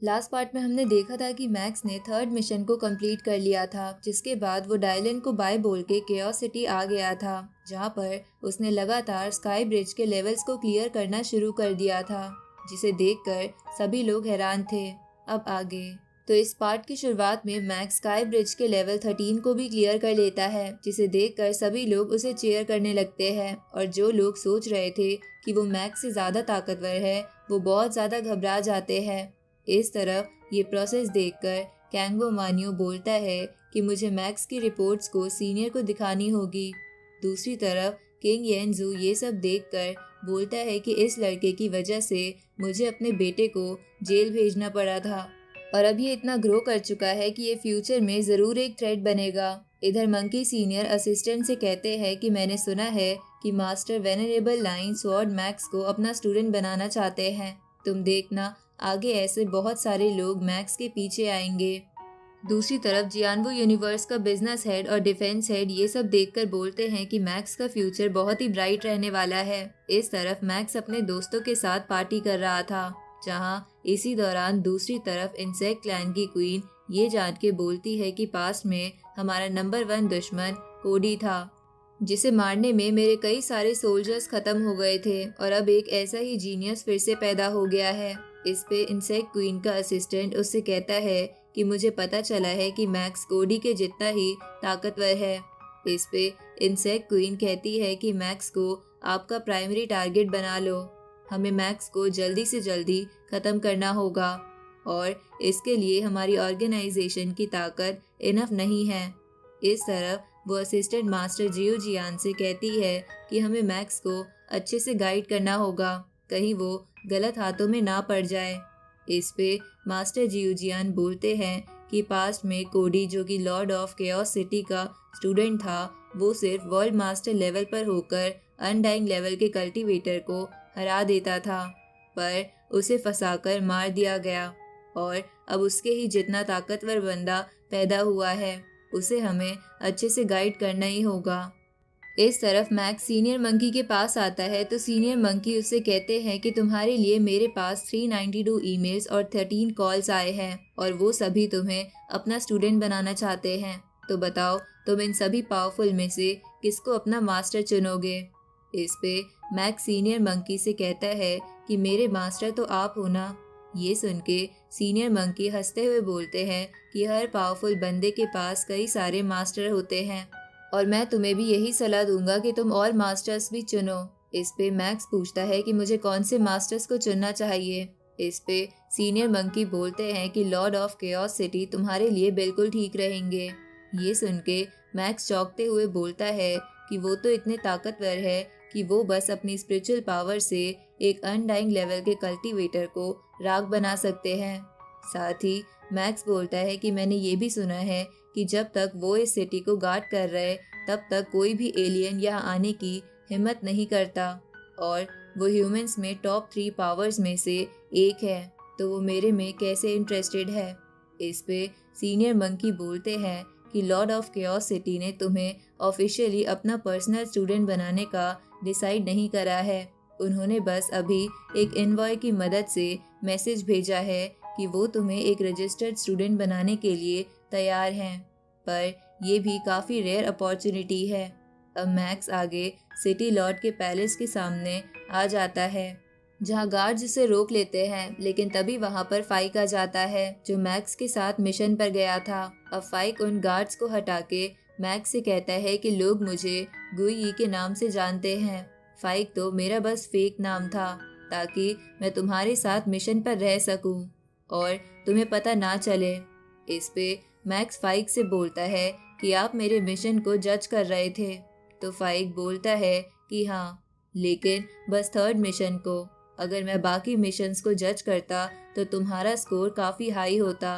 Last part में हमने देखा था कि मैक्स ने थर्ड मिशन को कंप्लीट कर लिया था, जिसके बाद वो डायलन को बाय बोल के केओस सिटी आ गया था, जहाँ पर उसने लगातार स्काई ब्रिज के लेवल्स को क्लियर करना शुरू कर दिया था, जिसे देखकर सभी लोग हैरान थे। अब आगे तो इस पार्ट की शुरुआत में मैक्स स्काई ब्रिज के लेवल 13 को भी क्लियर कर लेता है, जिसे देखकर सभी लोग उसे चीयर करने लगते हैं। और जो लोग सोच रहे थे कि वो मैक्स से ज्यादा ताकतवर है, वो बहुत ज्यादा घबरा जाते हैं। इस तरफ ये प्रोसेस देखकर कैंगो मानियो बोलता है कि मुझे मैक्स की रिपोर्ट्स को सीनियर को दिखानी होगी। दूसरी तरफ किंग येनजू ये सब देखकर बोलता है कि इस लड़के की वजह से मुझे अपने बेटे को जेल भेजना पड़ा था, और अब ये इतना ग्रो कर चुका है कि ये फ्यूचर में ज़रूर एक थ्रेट बनेगा। इधर मंकी सीनियर असिस्टेंट से कहते हैं कि मैंने सुना है कि master venerable line sword max को अपना स्टूडेंट बनाना चाहते हैं। तुम देखना, आगे ऐसे बहुत सारे लोग मैक्स के पीछे आएंगे। दूसरी तरफ जियानवो यूनिवर्स का बिजनेस हेड और डिफेंस हेड ये सब देखकर बोलते हैं कि मैक्स का फ्यूचर बहुत ही ब्राइट रहने वाला है। इस तरफ मैक्स अपने दोस्तों के साथ पार्टी कर रहा था, जहां इसी दौरान दूसरी तरफ इंसेक्ट क्लैन की क्वीन ये जान के बोलती है कि पास में हमारा नंबर 1 दुश्मन कोडी था, जिसे मारने में मेरे कई सारे सोल्जर्स खत्म हो गए थे, और अब एक ऐसा ही जीनियस फिर से पैदा हो गया है। इस पे इंसेक्ट क्वीन का असिस्टेंट उससे कहता है कि मुझे पता चला है कि मैक्स कोडी के जितना ही ताकतवर है। इस पे इंसेक्ट क्वीन कहती है कि मैक्स को आपका प्राइमरी टारगेट बना लो, हमें मैक्स को जल्दी से जल्दी खत्म करना होगा, और इसके लिए हमारी ऑर्गेनाइजेशन की ताकत इनफ नहीं है। इस तरफ वो असिस्टेंट मास्टर जियो जियान से कहती है कि हमें मैक्स को अच्छे से गाइड करना होगा, कहीं वो गलत हाथों में ना पड़ जाए। इस पे मास्टर जियो जियान बोलते हैं कि पास्ट में कोडी, जो कि लॉर्ड ऑफ केओस सिटी का स्टूडेंट था, वो सिर्फ वर्ल्ड मास्टर लेवल पर होकर अनडाइंग लेवल के कल्टीवेटर को हरा देता था, पर उसे फंसाकर मार दिया गया, और अब उसके ही जितना ताकतवर बंदा पैदा हुआ है, उसे हमें अच्छे से गाइड करना ही होगा। इस तरफ मैक्स सीनियर मंकी के पास आता है तो सीनियर मंकी उससे कहते हैं कि तुम्हारे लिए मेरे पास 392 ईमेल्स और 13 कॉल्स आए हैं, और वो सभी तुम्हें अपना स्टूडेंट बनाना चाहते हैं। तो बताओ, तुम इन सभी पावरफुल में से किसको अपना मास्टर चुनोगे? इस पे मैक्स सीनियर मंकी से कहता है कि मेरे मास्टर तो आप हो ना। ये सुन के सीनियर मंकी हंसते हुए बोलते हैं कि हर पावरफुल बंदे के पास कई सारे मास्टर होते हैं, और मैं तुम्हें भी यही सलाह दूंगा कि तुम और मास्टर्स भी चुनो। इस पे मैक्स पूछता है कि मुझे कौन से मास्टर्स को चुनना चाहिए। इस पे सीनियर मंकी बोलते हैं कि लॉर्ड ऑफ केओस सिटी तुम्हारे लिए बिल्कुल ठीक रहेंगे। ये सुन के मैक्स चौंकते हुए बोलता है कि वो तो इतने ताकतवर है कि वो बस अपनी स्पिरिचुअल पावर से एक अनडाइंग लेवल के कल्टीवेटर को राख बना सकते हैं। साथ ही मैक्स बोलता है कि मैंने ये भी सुना है कि जब तक वो इस सिटी को गार्ड कर रहे, तब तक कोई भी एलियन यहाँ आने की हिम्मत नहीं करता, और वो ह्यूमंस में टॉप 3 पावर्स में से एक है, तो वो मेरे में कैसे इंटरेस्टेड है। इस पे सीनियर मंकी बोलते हैं कि लॉर्ड ऑफ केओस सिटी ने तुम्हें ऑफिशियली अपना पर्सनल स्टूडेंट बनाने का डिसाइड नहीं करा है। उन्होंने बस अभी एक इनवॉय की मदद से मैसेज भेजा है कि वो तुम्हें एक रजिस्टर्ड स्टूडेंट बनाने के लिए तैयार हैं, पर ये भी काफ़ी रेयर अपॉर्चुनिटी है। अब मैक्स आगे सिटी लॉर्ड के पैलेस के सामने आ जाता है, जहाँ गार्ड्स उसे रोक लेते हैं, लेकिन तभी वहाँ पर फाइक आ जाता है, जो मैक्स के साथ मिशन पर गया था। अब फाइक उन गार्ड्स को हटा के मैक्स से कहता है कि लोग मुझे गुई के नाम से जानते हैं। फाइक तो मेरा बस फेक नाम था, ताकि मैं तुम्हारे साथ मिशन पर रह सकूं और तुम्हें पता ना चले। इस पे मैक्स फाइक से बोलता है कि आप मेरे मिशन को जज कर रहे थे। तो फाइक बोलता है कि हाँ, लेकिन बस थर्ड मिशन को। अगर मैं बाकी मिशंस को जज करता तो तुम्हारा स्कोर काफ़ी हाई होता।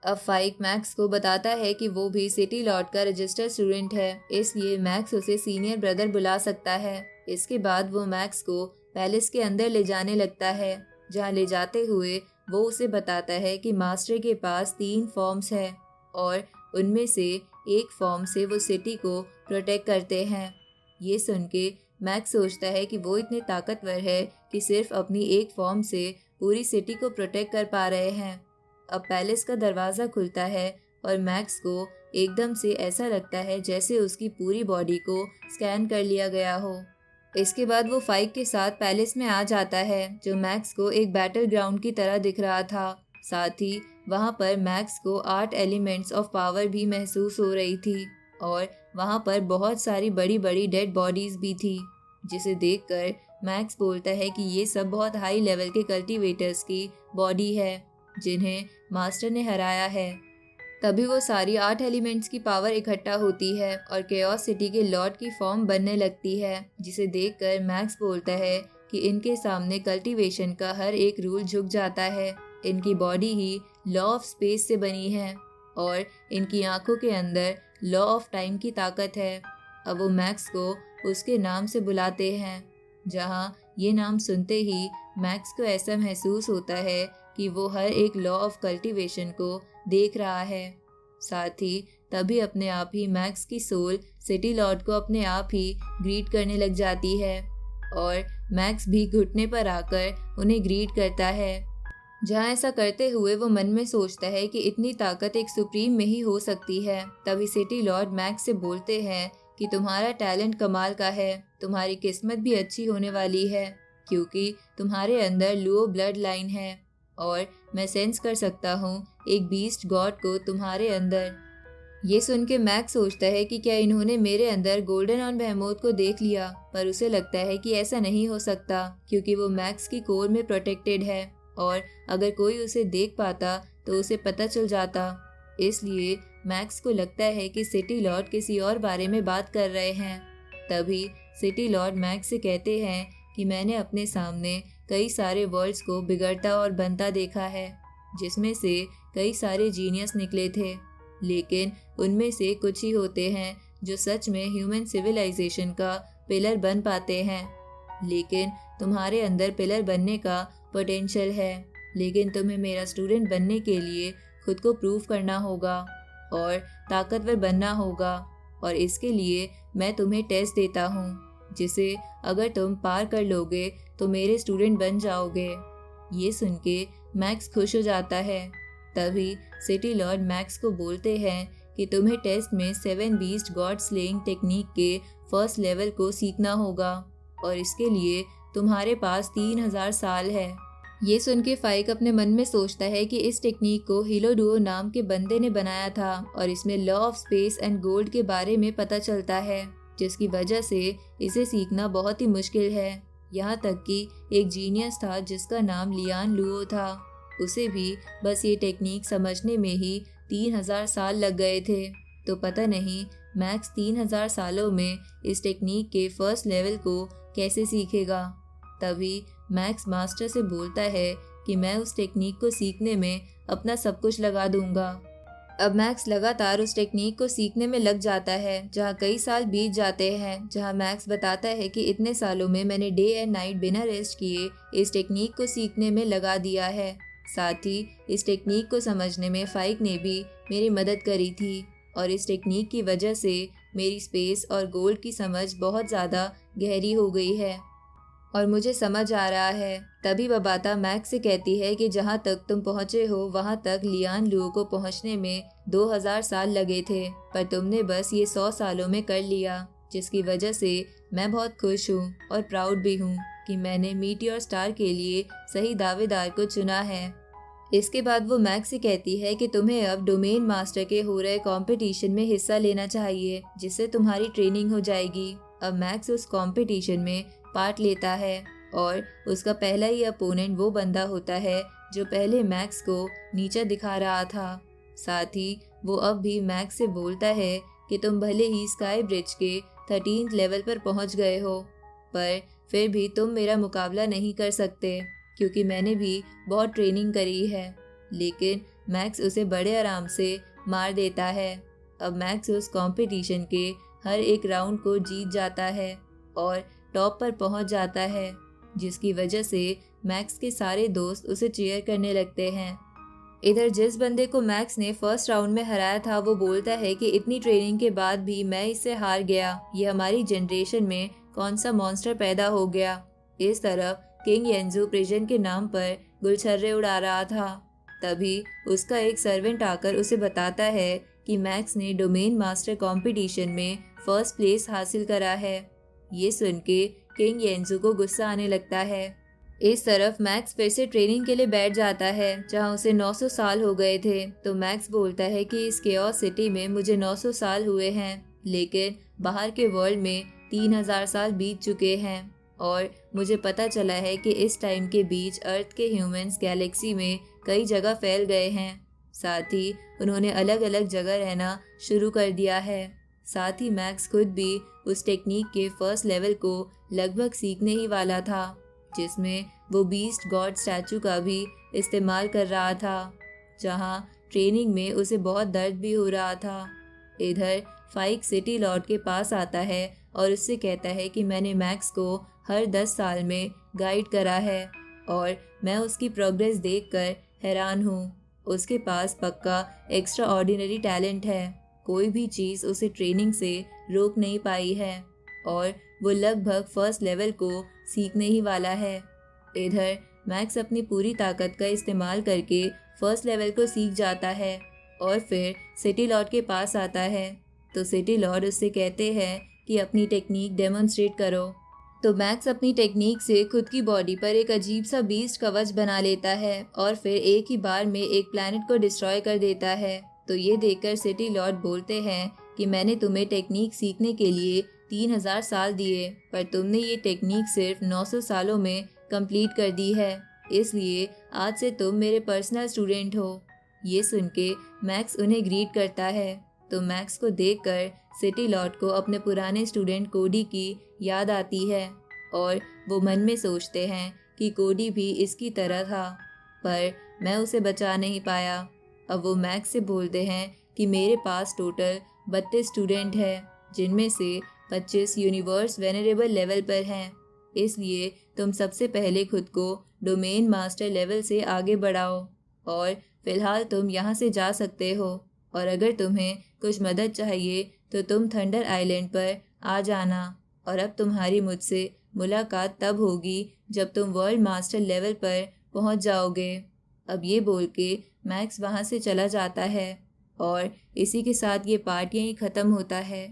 अब फाइक मैक्स को बताता है कि वो भी सिटी लॉर्ड का रजिस्टर्ड स्टूडेंट है, इसलिए मैक्स उसे सीनियर ब्रदर बुला सकता है। इसके बाद वो मैक्स को पैलेस के अंदर ले जाने लगता है, जहाँ ले जाते हुए वो उसे बताता है कि मास्टर के पास 3 फॉर्म्स है, और उनमें से एक फॉर्म से वो सिटी को प्रोटेक्ट करते हैं। ये सुन के मैक्स सोचता है कि वो इतने ताकतवर है कि सिर्फ अपनी एक फॉर्म से पूरी सिटी को प्रोटेक्ट कर पा रहे हैं। अब पैलेस का दरवाज़ा खुलता है और मैक्स को एकदम से ऐसा लगता है जैसे उसकी पूरी बॉडी को स्कैन कर लिया गया हो। इसके बाद वो फाइक के साथ पैलेस में आ जाता है, जो मैक्स को एक बैटल ग्राउंड की तरह दिख रहा था। साथ ही वहाँ पर मैक्स को 8 एलिमेंट्स ऑफ पावर भी महसूस हो रही थी और वहाँ पर बहुत सारी बड़ी बड़ी डेड बॉडीज भी थी, जिसे देखकर मैक्स बोलता है कि ये सब बहुत हाई लेवल के कल्टीवेटर्स की बॉडी है जिन्हें मास्टर ने हराया है। तभी वो सारी 8 एलिमेंट्स की पावर इकट्ठा होती है और केओस सिटी के लॉर्ड की फॉर्म बनने लगती है, जिसे देखकर मैक्स बोलता है कि इनके सामने कल्टीवेशन का हर एक रूल झुक जाता है। इनकी body he law of space से बनी है और इनकी आंखों के अंदर लॉ ऑफ टाइम की ताकत है। अब वो मैक्स को उसके नाम से बुलाते हैं, जहाँ ये नाम सुनते ही मैक्स को ऐसा महसूस होता है कि वो हर एक लॉ ऑफ कल्टीवेशन को देख रहा है। साथ ही तभी अपने आप ही मैक्स की सोल सिटी लॉर्ड को अपने आप ही ग्रीट करने लग जाती है और मैक्स भी घुटने पर आकर उन्हें ग्रीट करता है। जहाँ ऐसा करते हुए वो मन में सोचता है कि इतनी ताकत एक सुप्रीम में ही हो सकती है। तभी सिटी लॉर्ड मैक्स से बोलते हैं कि तुम्हारा टैलेंट कमाल का है, तुम्हारी किस्मत भी अच्छी होने वाली है क्योंकि तुम्हारे अंदर लुओ ब्लड लाइन है और मैं सेंस कर सकता हूँ एक बीस्ट गॉड को तुम्हारे अंदर। ये सुन के मैक्स सोचता है कि क्या इन्होंने मेरे अंदर गोल्डन ऑन बेहेमोथ को देख लिया, पर उसे लगता है कि ऐसा नहीं हो सकता क्योंकि वो मैक्स की कोर में प्रोटेक्टेड है और अगर कोई उसे देख पाता तो उसे पता चल जाता। इसलिए मैक्स को लगता है कि सिटी लॉर्ड किसी और बारे में बात कर रहे हैं। तभी सिटी लॉर्ड मैक्स से कहते हैं कि मैंने अपने सामने कई सारे वर्ल्ड्स को बिगड़ता और बनता देखा है, जिसमें से कई सारे जीनियस निकले थे, लेकिन उनमें से कुछ ही होते हैं जो सच में ह्यूमन सिविलाइजेशन का पिलर बन पाते हैं। लेकिन तुम्हारे अंदर पिलर बनने का पोटेंशियल है, लेकिन तुम्हें मेरा स्टूडेंट बनने के लिए खुद को प्रूव करना होगा और ताकतवर बनना होगा और इसके लिए मैं तुम्हें टेस्ट देता हूँ, जिसे अगर तुम पार कर लोगे तो मेरे स्टूडेंट बन जाओगे। ये सुन के मैक्स खुश हो जाता है। तभी सिटी लॉर्ड मैक्स को बोलते हैं कि तुम्हें टेस्ट में 7 बीस्ट गॉड स्लेइंग टेक्निक के फर्स्ट लेवल को सीखना होगा और इसके लिए तुम्हारे पास 3000 साल है। ये सुन के फाइक अपने मन में सोचता है कि इस टेक्निक को हीलोडुओ नाम के बंदे ने बनाया था और इसमें law of space and gold के बारे में पता चलता है, जिसकी वजह से इसे सीखना बहुत ही मुश्किल है। यहाँ तक कि एक जीनियस था जिसका नाम लियान लुओ था, उसे भी बस ये टेक्निक समझने में ही 3000 साल लग गए थे। तो पता नहीं मैक्स 3000 सालों में इस टेक्निक के फर्स्ट लेवल को कैसे सीखेगा। तभी मैक्स मास्टर से बोलता है कि मैं उस टेक्निक को सीखने में अपना सब कुछ लगा दूंगा। अब मैक्स लगातार उस टेक्निक को सीखने में लग जाता है, जहाँ कई साल बीत जाते हैं। जहाँ मैक्स बताता है कि इतने सालों में मैंने डे एंड नाइट बिना रेस्ट किए इस टेक्निक को सीखने में लगा दिया है। साथ ही इस टेक्निक को समझने में फाइक ने भी मेरी मदद करी थी और इस टेक्निक की वजह से मेरी स्पेस और गोल्ड की समझ बहुत ज़्यादा गहरी हो गई है और मुझे समझ आ रहा है। तभी बबाता मैक्स से कहती है कि जहाँ तक तुम पहुँचे हो वहाँ तक लियान लुओ को पहुँचने में 2000 साल लगे थे, पर तुमने बस ये 100 सालों में कर लिया, जिसकी वजह से मैं बहुत खुश हूँ और प्राउड भी हूँ कि मैंने मीटियोर स्टार के लिए सही दावेदार को चुना है। इसके बाद वो मैक्स से कहती है कि तुम्हें अब डोमेन मास्टर के हो रहे कंपटीशन में हिस्सा लेना चाहिए, जिससे तुम्हारी ट्रेनिंग हो जाएगी। अब मैक्स उस कंपटीशन में पार्ट लेता है और उसका पहला ही अपोनेंट वो बंदा होता है जो पहले मैक्स को नीचा दिखा रहा था। साथ ही वो अब भी मैक्स से बोलता है कि तुम भले ही स्काई ब्रिज के 13th लेवल पर पहुंच गए हो, पर फिर भी तुम मेरा मुकाबला नहीं कर सकते क्योंकि मैंने भी बहुत ट्रेनिंग करी है। लेकिन मैक्स उसे बड़े आराम से मार देता है। अब मैक्स उस कंपटीशन के हर एक राउंड को जीत जाता है और टॉप पर पहुंच जाता है, जिसकी वजह से मैक्स के सारे दोस्त उसे चीयर करने लगते हैं। इधर जिस बंदे को मैक्स ने फर्स्ट राउंड में हराया था वो बोलता है कि इतनी ट्रेनिंग के बाद भी मैं इससे हार गया, ये हमारी जनरेशन में कौन सा मॉन्स्टर पैदा हो गया। इस तरफ किंग येंजू प्रिजन के नाम पर गुलछर्रे उड़ा रहा था। तभी उसका एक सर्वेंट आकर उसे बताता है कि मैक्स ने डोमेन मास्टर कंपटीशन में फर्स्ट प्लेस हासिल करा है। ये सुन के किंग येंजू को गुस्सा आने लगता है। इस तरफ मैक्स फिर से ट्रेनिंग के लिए बैठ जाता है जहां उसे 900 साल हो गए थे। तो मैक्स बोलता है कि इस केओस सिटी में मुझे 900 साल हुए हैं, लेकिन बाहर के वर्ल्ड में 3000 साल बीत चुके हैं और मुझे पता चला है कि इस टाइम के बीच अर्थ के ह्यूमंस गैलेक्सी में कई जगह फैल गए हैं। साथ ही उन्होंने अलग अलग जगह रहना शुरू कर दिया है। साथ ही मैक्स खुद भी उस टेक्निक के फर्स्ट लेवल को लगभग सीखने ही वाला था, जिसमें वो बीस्ट गॉड स्टैचू का भी इस्तेमाल कर रहा था, जहां ट्रेनिंग में उसे बहुत दर्द भी हो रहा था। इधर फाइक सिटी लॉर्ड के पास आता है और उससे कहता है कि मैंने मैक्स को हर 10 साल में गाइड करा है और मैं उसकी प्रोग्रेस देखकर हैरान हूँ। उसके पास पक्का एक्स्ट्रा ऑर्डिनरी टैलेंट है, कोई भी चीज़ उसे ट्रेनिंग से रोक नहीं पाई है और वो लगभग फर्स्ट लेवल को सीखने ही वाला है। इधर मैक्स अपनी पूरी ताकत का इस्तेमाल करके फर्स्ट लेवल को सीख जाता है और फिर सिटी लॉर्ड के पास आता है। तो सिटी लॉर्ड उससे कहते हैं कि अपनी टेक्निक डेमोन्स्ट्रेट करो। तो मैक्स अपनी टेक्निक से खुद की बॉडी पर एक अजीब सा बीस्ट कवच बना लेता है और फिर एक ही बार में एक प्लैनेट को डिस्ट्रॉय कर देता है। तो ये देखकर सिटी लॉर्ड बोलते हैं कि मैंने तुम्हें टेक्निक सीखने के लिए 3000 साल दिए, पर तुमने ये टेक्निक सिर्फ 900 सालों में कंप्लीट कर दी है, इसलिए आज से तुम मेरे पर्सनल स्टूडेंट हो। ये सुन के मैक्स उन्हें ग्रीट करता है। तो मैक्स को देखकर सिटी लॉर्ड को अपने पुराने स्टूडेंट कोडी की याद आती है और वो मन में सोचते हैं कि कोडी भी इसकी तरह था, पर मैं उसे बचा नहीं पाया। अब वो मैक्स से बोलते हैं कि मेरे पास टोटल 32 स्टूडेंट हैं, जिनमें से 25 यूनिवर्स वेनरेबल लेवल पर हैं, इसलिए तुम सबसे पहले खुद को डोमेन मास्टर लेवल से आगे बढ़ाओ और फिलहाल तुम यहाँ से जा सकते हो, और अगर तुम्हें कुछ मदद चाहिए तो तुम थंडर आइलैंड पर आ जाना, और अब तुम्हारी मुझसे मुलाकात तब होगी जब तुम वर्ल्ड मास्टर लेवल पर पहुँच जाओगे। अब ये बोल के मैक्स वहाँ से चला जाता है और इसी के साथ ये पार्ट यहीं ख़त्म होता है।